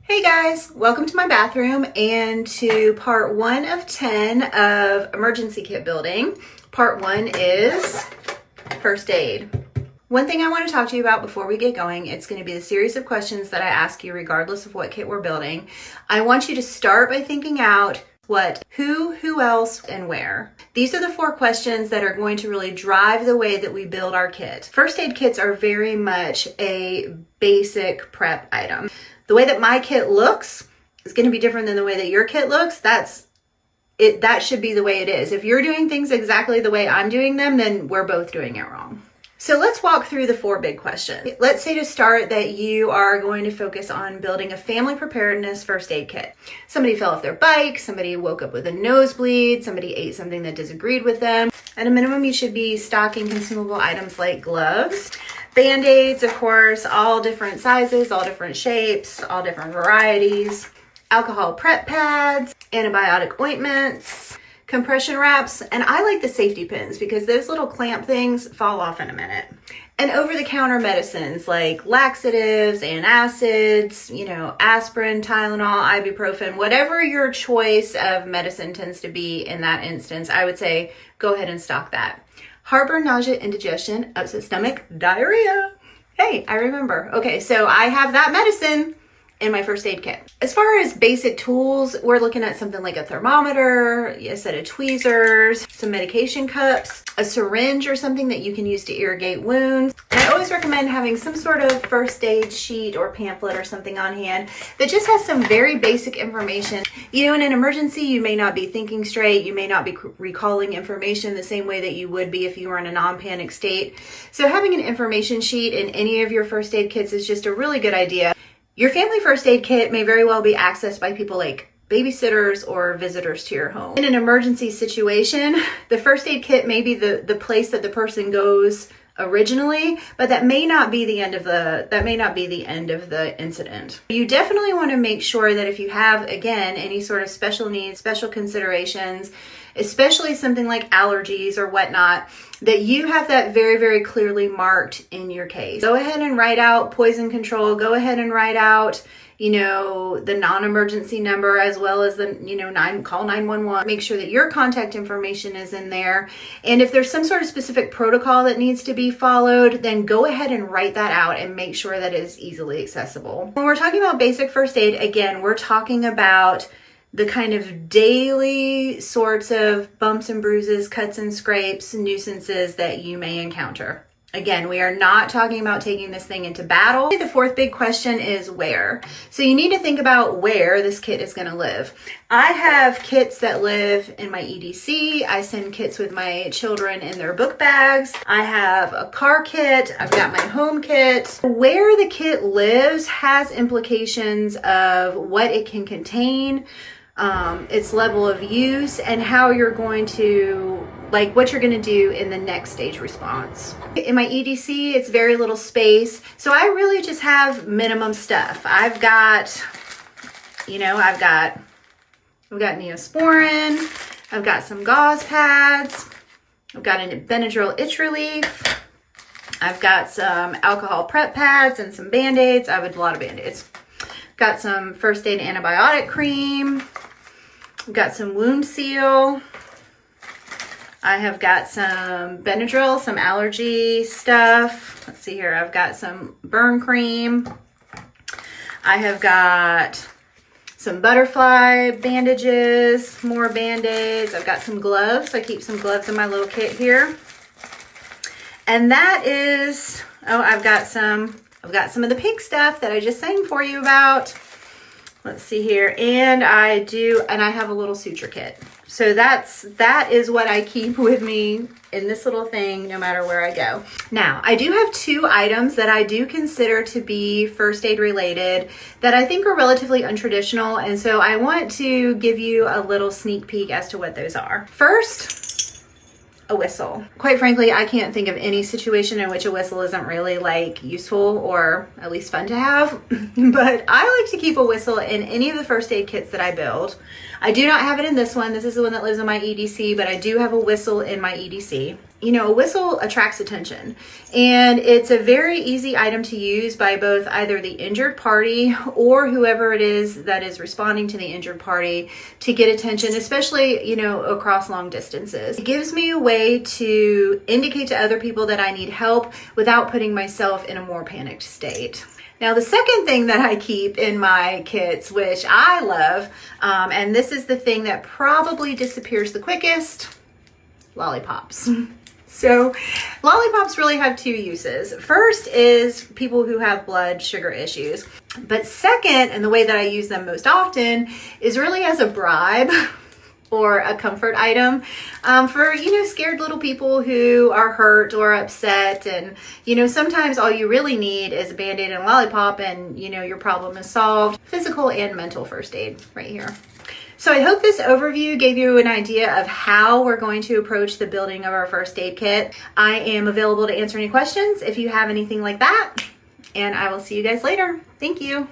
Hey guys, welcome to my bathroom and to part 1 of 10 of emergency kit building. Part 1 is first aid. One thing I want to talk to you about before we get going, it's going to be a series of questions that I ask you regardless of what kit we're building. I want you to start by thinking out what, who else, and where. These are the 4 questions that are going to really drive the way that we build our kit. First aid kits are very much a basic prep item. The way that my kit looks is going to be different than the way that your kit looks. That should be the way it is. If you're doing things exactly the way I'm doing them, then we're both doing it wrong. So let's walk through the 4 big questions. Let's say to start that you are going to focus on building a family preparedness first aid kit. Somebody fell off their bike, somebody woke up with a nosebleed, somebody ate something that disagreed with them. At a minimum, you should be stocking consumable items like gloves, Band-Aids, of course, all different sizes, all different shapes, all different varieties, alcohol prep pads, antibiotic ointments, compression wraps, and I like the safety pins because those little clamp things fall off in a minute. And over-the-counter medicines like laxatives, antacids, aspirin, Tylenol, ibuprofen, whatever your choice of medicine tends to be in that instance, I would say go ahead and stock that. Heartburn, nausea, indigestion, upset stomach, diarrhea. Hey, I remember. Okay, so I have that medicine in my first aid kit. As far as basic tools, we're looking at something like a thermometer, a set of tweezers, some medication cups, a syringe or something that you can use to irrigate wounds. And I always recommend having some sort of first aid sheet or pamphlet or something on hand that just has some very basic information. In an emergency, you may not be thinking straight. You may not be recalling information the same way that you would be if you were in a non-panic state. So having an information sheet in any of your first aid kits is just a really good idea. Your family first aid kit may very well be accessed by people like babysitters or visitors to your home. In an emergency situation, the first aid kit may be the place that the person goes originally, but that may not be the end of the incident. You definitely want to make sure that if you have, again, any sort of special needs, special considerations, especially something like allergies or whatnot, that you have that very, very clearly marked in your case. Go ahead and write out poison control. Go ahead and write out, the non-emergency number as well as the, call 911. Make sure that your contact information is in there. And if there's some sort of specific protocol that needs to be followed, then go ahead and write that out and make sure that it is easily accessible. When we're talking about basic first aid, again, we're talking about the kind of daily sorts of bumps and bruises, cuts and scrapes, nuisances that you may encounter. Again, we are not talking about taking this thing into battle. The 4th big question is where. So you need to think about where this kit is going to live. I have kits that live in my EDC. I send kits with my children in their book bags. I have a car kit. I've got my home kit. Where the kit lives has implications of what it can contain, its level of use, and how you're going to, what you're going to do in the next stage response. In my EDC, it's very little space, so I really just have minimum stuff. I've got Neosporin, I've got some gauze pads, I've got a Benadryl itch relief, I've got some alcohol prep pads and some Band-Aids. I have a lot of Band-Aids. Got some first aid antibiotic cream. I've got some wound seal. I have got some Benadryl, some allergy stuff. Let's see here. I've got some burn cream. I have got some butterfly bandages, more Band-Aids. I've got some gloves. I keep some gloves in my little kit here. And that is, I've got some of the pink stuff that I just sang for you about. Let's see here. And I have a little suture kit. So that is what I keep with me in this little thing no matter where I go. Now, I do have 2 items that I do consider to be first aid related that I think are relatively untraditional. And so I want to give you a little sneak peek as to what those are. First, a whistle. Quite frankly, I can't think of any situation in which a whistle isn't really useful or at least fun to have. But I like to keep a whistle in any of the first aid kits that I build. I do not have it in this one. This is the one that lives in my EDC, but I do have a whistle in my EDC. a whistle attracts attention, and it's a very easy item to use by both either the injured party or whoever it is that is responding to the injured party to get attention, especially, across long distances. It gives me a way to indicate to other people that I need help without putting myself in a more panicked state. Now, the second thing that I keep in my kits, which I love, and this is the thing that probably disappears the quickest, lollipops. So lollipops really have two uses. First is people who have blood sugar issues. But second, and the way that I use them most often, is really as a bribe or a comfort item for, scared little people who are hurt or upset. And, sometimes all you really need is a Band-Aid and a lollipop and, your problem is solved. Physical and mental first aid right here. So I hope this overview gave you an idea of how we're going to approach the building of our first aid kit. I am available to answer any questions if you have anything like that, and I will see you guys later. Thank you.